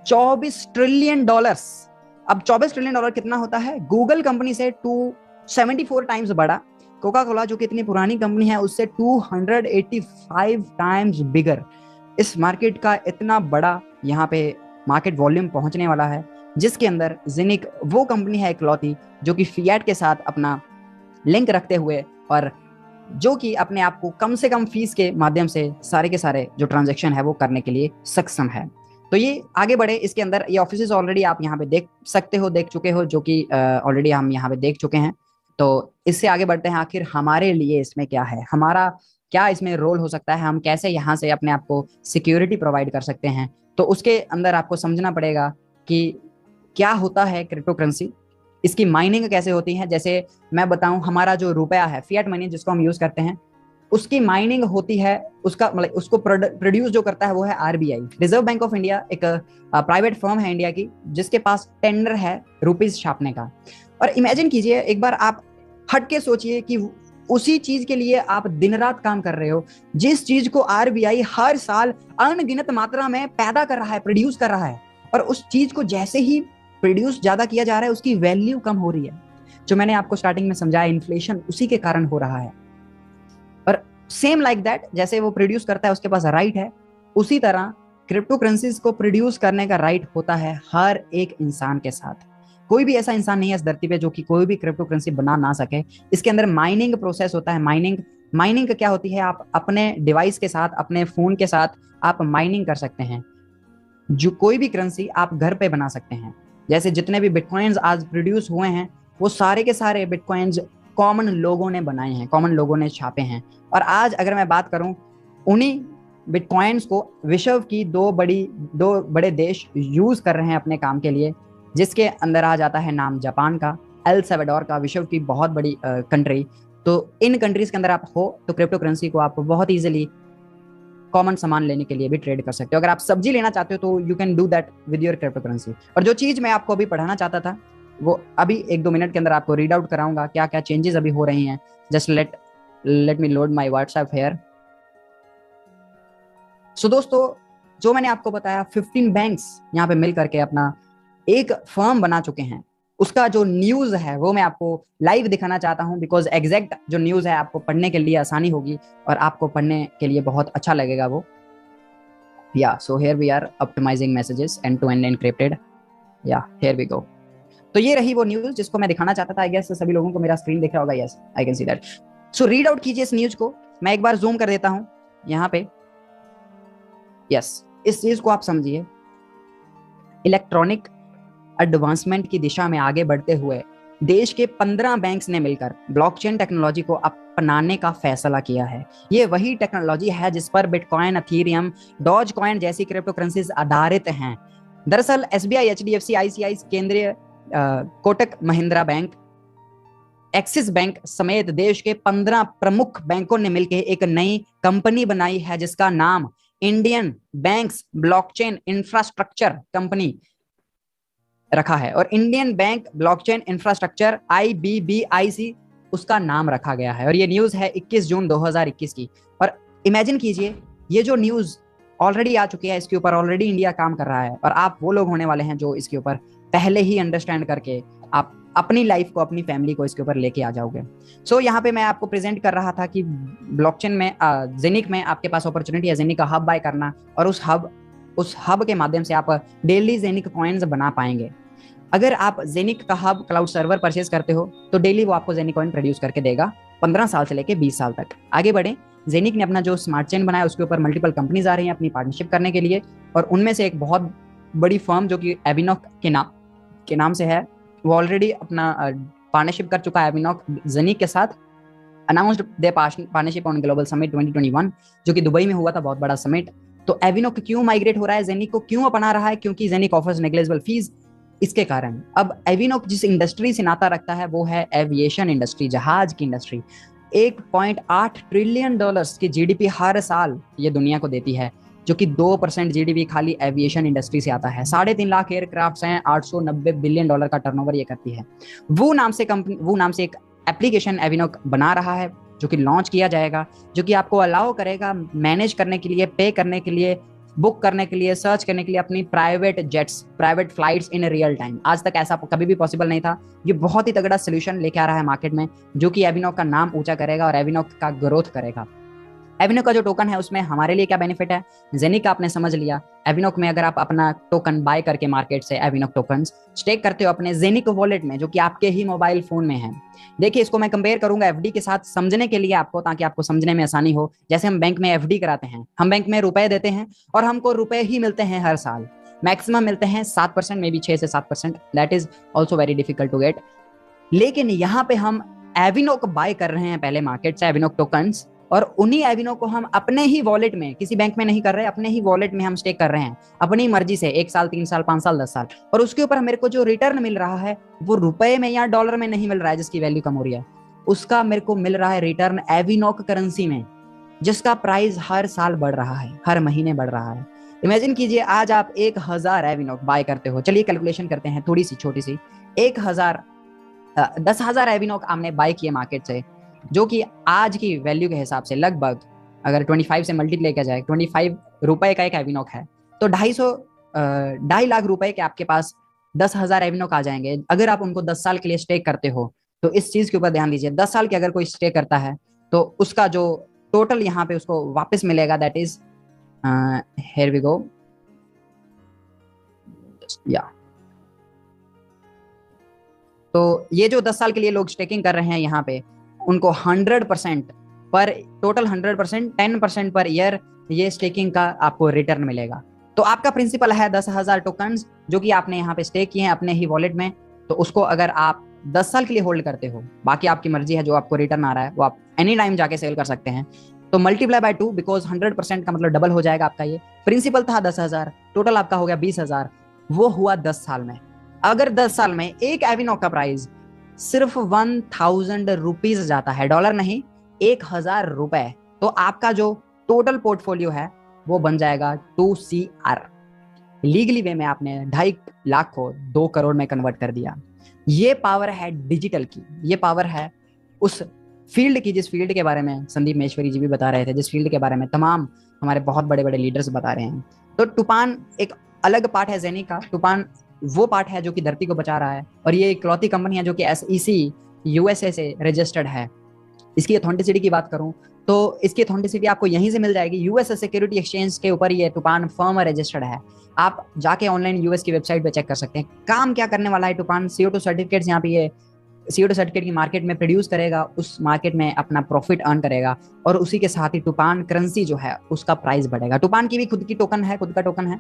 $24 ट्रिलियन। अब $24 ट्रिलियन कितना होता है? गूगल कंपनी से 274 टाइम्स बड़ा। कोका कोला जो कि इतनी पुरानी कंपनी है उससे 285 टाइम्स बिगर। इस मार्केट का इतना बड़ा यहाँ पे मार्केट वॉल्यूम पहुंचने वाला है, जिसके अंदर जेनिक वो कंपनी है इकलौती जो कि फिएट के साथ अपना लिंक रखते हुए और जो कि अपने आप को कम से कम फीस के माध्यम से सारे के सारे जो ट्रांजैक्शन है वो करने के लिए सक्षम है। तो ये आगे बढ़े, इसके अंदर ये ऑफिसेस ऑलरेडी आप यहाँ पे देख सकते हो, देख चुके हो, जो कि ऑलरेडी हम यहाँ पे देख चुके हैं। तो इससे आगे बढ़ते हैं, आखिर हमारे लिए इसमें क्या है, हमारा क्या इसमें रोल हो सकता है, हम कैसे यहाँ से अपने आप को सिक्योरिटी प्रोवाइड कर सकते हैं। तो उसके अंदर आपको समझना पड़ेगा कि क्या होता है क्रिप्टो करेंसी, इसकी माइनिंग कैसे होती है। जैसे मैं बताऊं, हमारा जो रुपया है, फिएट मनी जिसको हम यूज करते हैं, उसकी माइनिंग होती है, उसका मतलब उसको प्रोड्यूस जो करता है वो है RBI, reserve bank of India, एक प्राइवेट फर्म है इंडिया की, जिसके पास टेंडर है रुपीज छापने का। और इमेजिन कीजिए, एक बार आप हट के सोचिए कि उसी चीज के लिए आप दिन रात काम कर रहे हो, जिस चीज को RBI हर साल अनगिनत मात्रा में पैदा कर रहा है, प्रोड्यूस कर रहा है, और उस चीज को जैसे ही प्रोड्यूस ज्यादा किया जा रहा है उसकी वैल्यू कम हो रही है। जो मैंने आपको स्टार्टिंग में समझाया, इन्फ्लेशन उसी के कारण हो रहा है। और सेम लाइक दैट, जैसे वो प्रोड्यूस करता है उसके पास राइट है, उसी तरह क्रिप्टो करेंसीज को प्रोड्यूस करने का राइट होता है हर एक इंसान के साथ। कोई भी ऐसा इंसान नहीं है इस धरती पे जो कि कोई भी क्रिप्टो करेंसी बना ना सके। इसके अंदर माइनिंग प्रोसेस होता है। माइनिंग क्या होती है? आप अपने डिवाइस के साथ, अपने फोन के साथ आप माइनिंग कर सकते हैं। जो कोई भी करेंसी आप घर पे बना सकते हैं। जैसे जितने भी बिटकॉइंस आज प्रोड्यूस हुए हैं, वो सारे के सारे बिटकॉइंस कॉमन लोगों ने बनाए हैं, कॉमन लोगों ने छापे हैं। और आज अगर मैं बात करूं, उन्हीं बिटकॉइंस को विश्व की दो बड़े देश यूज कर रहे हैं अपने काम के लिए। जिसके अंदर आ जाता है नाम जापान का, एल सल्वाडोर का, विश्व की बहुत बड़ी कंट्री। तो इन कंट्रीज के अंदर आप हो तो क्रिप्टो करेंसी को आप बहुत इजीली कॉमन सामान लेने के लिए भी ट्रेड कर सकते हो। अगर आप सब्जी लेना चाहते हो तो you can do that with your crypto currency. और जो चीज मैं आपको अभी पढ़ाना चाहता था वो अभी 1-2 मिनट के अंदर आपको रीड आउट कराऊंगा, क्या क्या चेंजेस अभी हो रही हैं। Just let me load my WhatsApp here. So दोस्तों, जो मैंने आपको बताया 15 बैंक्स यहाँ पे मिल करके अपना एक फर्म बना चुके हैं, उसका जो न्यूज है वो मैं आपको लाइव दिखाना चाहता हूं, बिकॉज एग्जैक्ट जो न्यूज है आपको पढ़ने के लिए आसानी होगी और आपको पढ़ने के लिए बहुत अच्छा लगेगा वो। Yeah so here we are optimizing messages end to end encrypted. Yeah here we go. तो ये रही वो न्यूज जिसको मैं दिखाना चाहता था। आई गेस सभी लोगों को मेरा स्क्रीन दिख रहा होगा। Yes, I can see that. So read out कीजिए इस न्यूज को। मैं एक बार जूम कर देता हूं यहाँ पे। यस, इस चीज को आप समझिए। इलेक्ट्रॉनिक एडवांसमेंट की दिशा में आगे बढ़ते हुए देश के 15 बैंक्स ने मिलकर ब्लॉकचेन टेक्नोलॉजी को अपनाने का फैसला किया है। ये वही टेक्नोलॉजी है जिस पर बिटकॉइन, एथेरियम, डॉज कॉइन जैसी क्रिप्टो करेंसीज आधारित हैं। दरअसल एसबीआई, एचडीएफसी, आईसीआई, केंद्रीय Kotak Mahindra bank, axis bank समेत देश के 15 प्रमुख बैंकों ने मिलकर एक नई कंपनी बनाई है जिसका नाम Indian banks blockchain infrastructure company रखा है। और Indian bank blockchain infrastructure IBBIC उसका नाम रखा गया है। और ये न्यूज है 21 जून 2021 की। और इमेजिन कीजिए, ये जो न्यूज ऑलरेडी आ चुकी है, इसके ऊपर ऑलरेडी इंडिया काम कर रहा है और आप वो लोग होने वाले हैं जो इसके ऊपर पहले ही अंडरस्टैंड करके आप अपनी लाइफ को, अपनी फैमिली को इसके ऊपर लेके आ जाओगे। सो यहाँ पे मैं आपको प्रेजेंट कर रहा था कि ब्लॉकचेन में जेनिक में आपके पास अपॉर्चुनिटी है जेनिक का हब बाय करना, और उस हब के माध्यम से आप डेली जेनिक कॉइन्स बना पाएंगे। अगर आप जेनिक का हब क्लाउड सर्वर परचेज करते हो तो डेली वो आपको जेनिक कॉइन प्रोड्यूस करके देगा 15 साल से लेके 20 साल तक। आगे बढ़े, जेनिक ने अपना जो स्मार्ट चेन बनाया उसके ऊपर मल्टीपल कंपनीज आ रही हैं अपनी पार्टनरशिप करने के लिए, और उनमें से एक बहुत बड़ी फर्म जो कि एविनॉक के नाम से है, वो ऑलरेडी अपना पार्टनरशिप कर चुका है एविनॉक जेनिक के साथ। Announced their partnership on global summit 2021 जो कि दुबई में हुआ था, बहुत बड़ा समिट। तो एविनॉक क्यों माइग्रेट हो रहा है, जेनिक को क्यों अपना रहा है? क्योंकि जेनिक ऑफर्स नेग्लिजिबल फीस। इसके कारण अब एविनॉक जिस इंडस्ट्री से नाता रखता है वो है एविएशन इंडस्ट्री, जहाज की इंडस्ट्री। 1.8 ट्रिलियन डॉलर्स की जीडीपी हर साल ये दुनिया को देती है, जो कि 2% जीडीपी खाली एविएशन इंडस्ट्री से आता है। 3.5 लाख एयरक्राफ्ट हैं, 890 बिलियन डॉलर का टर्नओवर ये करती है। वो नाम से एक एप्लीकेशन एविनॉक बना रहा है जो कि लॉन्च किया जाएगा, जो कि आपको अलाउ करेगा मैनेज करने के लिए, पे करने के लिए, बुक करने के लिए, सर्च करने के लिए अपनी private jets, private flights in real time. आज तक ऐसा कभी भी पॉसिबल नहीं था। ये बहुत ही तगड़ा सोल्यूशन लेके आ रहा है मार्केट में, जो कि एविनॉक का नाम ऊंचा करेगा और एविनॉक का ग्रोथ करेगा। एविनॉक का जो टोकन है उसमें हमारे लिए क्या बेनिफिट है, जेनिक का आपने समझ लिया। एविनॉक में अगर आप अपना टोकन बाय करके मार्केट से एविनॉक टोकन्स स्टेक करते हो अपने जेनिक वॉलेट में, जो कि आपके ही मोबाइल फोन में है। देखिए, इसको मैं कंपेयर करूंगा एफडी के साथ समझने के लिए आपको, ताकि आपको समझने में आसानी हो। जैसे हम बैंक में एफडी कराते हैं, हम बैंक में रुपए देते हैं और हमको रुपए ही मिलते हैं हर साल। मैक्सिमम मिलते हैं 7%, मे बी 6 से 7%। That is also very difficult to get. लेकिन यहाँ पे हम एविनॉक बाय कर रहे हैं पहले मार्केट से, एविनॉक टोकन्स, और उन्हीं एविनॉक को हम अपने ही वॉलेट में, किसी बैंक में नहीं कर रहे, अपने ही वॉलेट में हम स्टेक कर रहे हैं अपनी मर्जी से 1 साल, 3 साल, 5 साल, 10 साल। और उसके ऊपर मेरे को जो रिटर्न मिल रहा है वो रुपए में या डॉलर में नहीं मिल रहा है, जिसकी वैल्यू कम हो रही है। उसका मेरे को मिल रहा है रिटर्न एविनॉक करेंसी में, जिसका प्राइस हर साल बढ़ रहा है, हर महीने बढ़ रहा है। इमेजिन कीजिए, आज आप 1000 एविनॉक बाय करते हो। चलिए कैलकुलेशन करते हैं थोड़ी सी छोटी सी। 10,000 एविनॉक आपने बाय किए मार्केट से, जो कि आज की वैल्यू के हिसाब से लगभग अगर 25 से मल्टीप्लाई किया जाए, 25 रुपए का एक एविनॉक है, तो 2.5 लाख रुपए के आपके पास 10,000 एविनॉक आ जाएंगे। अगर आप उनको 10 साल के लिए स्टेक करते हो तो इस चीज के ऊपर ध्यान दीजिए। 10 साल के अगर कोई स्टे करता है तो उसका जो टोटल यहाँ पे उसको वापस मिलेगा, that is here we go, या तो ये जो 10 साल के लिए लोग स्टेकिंग कर रहे हैं यहाँ पे, उनको 100% पर टोटल 100%, 10% पर ईयर ये स्टेकिंग का आपको रिटर्न मिलेगा। तो आपका प्रिंसिपल है 10,000 टोकन्स जो कि आपने यहाँ पे स्टेक किए हैं अपने ही वॉलेट में। तो उसको अगर आप 10 साल के लिए होल्ड करते हो, बाकी आपकी मर्जी है, जो आपको रिटर्न आ रहा है वो आप एनी टाइम जाके सेल कर सकते हैं। तो मल्टीप्लाई बाय 2, बिकॉज 100% का मतलब डबल हो जाएगा आपका। ये प्रिंसिपल था 10,000, टोटल आपका हो गया 20,000, वो हुआ 10 साल में। अगर 10 साल में एक एविनॉक का प्राइस सिर्फ 1000 रुपीज जाता है, डॉलर नहीं, 1000 रुपए, तो आपका जो टोटल पोर्टफोलियो है वो बन जाएगा 2CR। लीगली वे में आपने 2.5 लाख को 2 करोड़ में कन्वर्ट कर दिया। ये पावर है डिजिटल की, ये पावर है उस फील्ड की जिस फील्ड के बारे में संदीप महेश्वरी जी भी बता रहे थे, जिस फील्ड के बारे में तमाम हमारे बहुत बड़े बड़े लीडर्स बता रहे हैं। तो टूपान एक अलग पार्ट है ज़ेनी का। टूपान वो पार्ट है जो कि धरती को बचा रहा है, और ये इकलौती कंपनी है जो कि SEC USA से रजिस्टर्ड है। इसकी ऑथेंटिसिटी की बात करूं तो इसकी ऑथेंटिसिटी आपको यहीं से मिल जाएगी। यूएस सिक्योरिटी एक्सचेंज के ऊपर ये टूपान फर्म रजिस्टर्ड है। आप जाके ऑनलाइन यूएस की वेबसाइट पे चेक कर सकते हैं। काम क्या करने वाला है टूपान, CO2 सर्टिफिकेट्स यहाँ पे ये CO2 सर्टिफिकेट की मार्केट में प्रोड्यूस करेगा, उस मार्केट में अपना प्रॉफिट अर्न करेगा, और उसी के साथ ही टूपान करेंसी जो है उसका प्राइस बढ़ेगा। टूपान की भी खुद की टोकन है, खुद का टोकन है,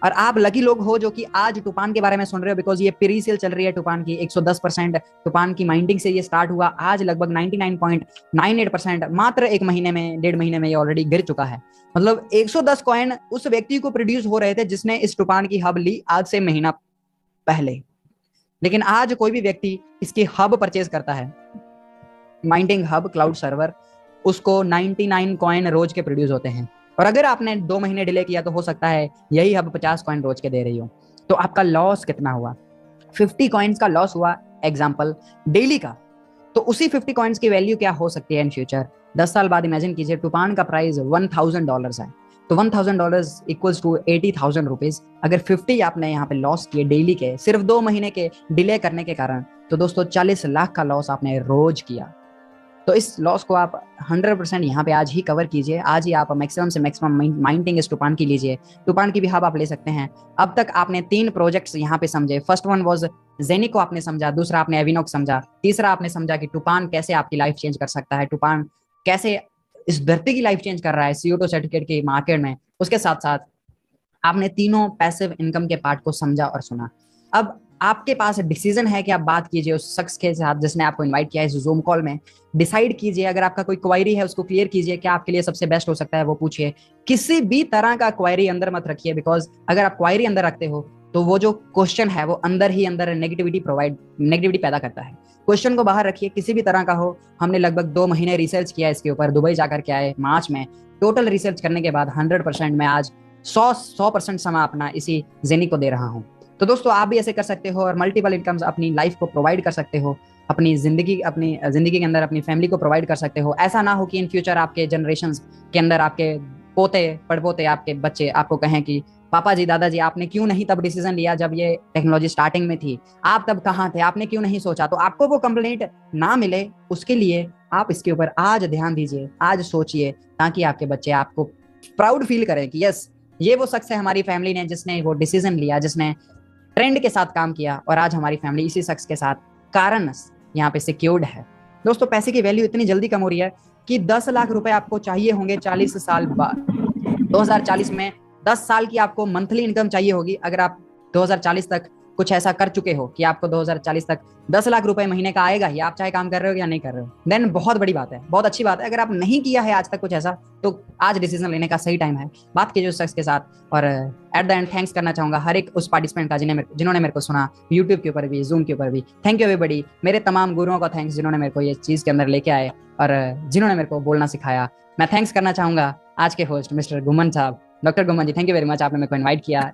और आप लकी लोग हो जो कि आज टूपान के बारे में सुन रहे हो, बिकॉज ये प्री सेल चल रही है टूपान की। 110% टूपान की माइनिंग से ये स्टार्ट हुआ, आज लगभग 99.98% मात्र 1 महीने में, 1.5 महीने में ये ऑलरेडी गिर चुका है। मतलब 110 कॉइन उस व्यक्ति को प्रोड्यूस हो रहे थे जिसने इस टूपान की हब ली आज से महीना पहले। लेकिन आज कोई भी व्यक्ति इसकी हब परचेज करता है, माइनिंग हब क्लाउड सर्वर, उसको 99 कॉइन रोज के प्रोड्यूस होते हैं। और अगर आपने 2 महीने डिले किया तो हो सकता है यही हब 50 कॉइन रोज के दे रही हो। तो आपका लॉस कितना हुआ? 50 कॉइन्स का लॉस हुआ एग्जाम्पल डेली का। तो उसी 50 कॉइन्स की वैल्यू क्या हो सकती है इन फ्यूचर? 10 साल बाद इमेजिन कीजिए टूपान का प्राइस $1000 है, तो $1000 इक्वल्स टू 80,000 रुपीज। अगर 50 आपने यहाँ पे लॉस किए डेली के, सिर्फ 2 महीने के डिले करने के कारण, तो दोस्तों 40 लाख का लॉस आपने रोज किया। तो इस लॉस को आप 100% यहाँ पे आज ही कवर कीजिए। आज ही आप मैक्सिमम से मैक्सिमम माइनिंग इस टूपान की लीजिए। टूपान की भी हब आप ले सकते हैं। अब तक आपने 3 प्रोजेक्ट्स यहाँ पे समझे। फर्स्ट वन वाज ज़ेनी को आपने समझा, दूसरा आपने एविनॉक समझा, तीसरा आपने समझा कि टूपान कैसे आपकी लाइफ चेंज कर सकता है, टूपान कैसे इस धरती की लाइफ चेंज कर रहा है CO2 सर्टिफिकेट की मार्केट में। उसके साथ साथ आपने तीनों पैसिव इनकम के पार्ट को समझा और सुना। अब आपके पास डिसीजन है कि आप बात कीजिए उस शख्स के साथ जिसने आपको इनवाइट किया है इस जूम कॉल में। डिसाइड कीजिए, अगर आपका कोई क्वेरी है उसको क्लियर कीजिए, क्या आपके लिए सबसे बेस्ट हो सकता है वो पूछिए। किसी भी तरह का क्वेरी अंदर मत रखिए, बिकॉज अगर आप क्वेरी अंदर रखते हो तो वो जो क्वेश्चन है वो अंदर ही अंदर नेगेटिविटी पैदा करता है। क्वेश्चन को बाहर रखिए, किसी भी तरह का हो। हमने लगभग 2 महीने रिसर्च किया इसके ऊपर, दुबई जाकर के आए मार्च में। टोटल रिसर्च करने के बाद 100% मैं आज 100% समय अपना इसी ज़ेनी को दे रहा हूँ। तो दोस्तों आप भी ऐसे कर सकते हो और मल्टीपल इनकम्स अपनी लाइफ को प्रोवाइड कर सकते हो, अपनी जिंदगी के अंदर अपनी फैमिली को प्रोवाइड कर सकते हो। ऐसा ना हो कि इन फ्यूचर आपके जनरेशंस के अंदर आपके पोते पड़पोते आपके बच्चे आपको कहें कि पापा जी दादाजी आपने क्यों नहीं तब डिसीजन लिया जब ये टेक्नोलॉजी स्टार्टिंग में थी, आप तब कहाँ थे, आपने क्यों नहीं सोचा। तो आपको वो कंप्लेंट ना मिले उसके लिए आप इसके ऊपर आज ध्यान दीजिए, आज सोचिए, ताकि आपके बच्चे आपको प्राउड फील करें कि यस ये वो शख्स है हमारी फैमिली ने जिसने वो डिसीजन लिया, जिसने ट्रेंड के साथ काम किया, और आज हमारी फैमिली इसी शख्स के साथ कारण यहाँ पे सिक्योर्ड है। दोस्तों पैसे की वैल्यू इतनी जल्दी कम हो रही है कि 10 लाख रुपए आपको चाहिए होंगे 40 साल बाद। 2040 में 10 साल की आपको मंथली इनकम चाहिए होगी। अगर आप 2040 तक कुछ ऐसा कर चुके हो कि आपको 2040 तक 10 लाख रुपए महीने का आएगा ही, आप चाहे काम कर रहे हो या नहीं कर रहे हो, देन बहुत बड़ी बात है, बहुत अच्छी बात है। अगर आप नहीं किया है आज तक कुछ ऐसा, तो आज डिसीजन लेने का सही टाइम है। बात कीजिए उस शख्स के साथ। और एट द एंड थैंक्स करना चाहूंगा हर एक उस पार्टिसिपेंट का जिन्होंने मेरे को सुना, यूट्यूब के ऊपर भी, जूम के ऊपर भी। Thank you everybody. मेरे तमाम गुरुओं का थैंक्स जिन्होंने मेरे को ये चीज के अंदर लेके आए और जिन्होंने मेरे को बोलना सिखाया। मैं थैंक्स करना चाहूंगा आज के होस्ट मिस्टर गुमन साहब, doctor Guman ji, thank you very much, आपने मेरे को इन्वाइट किया।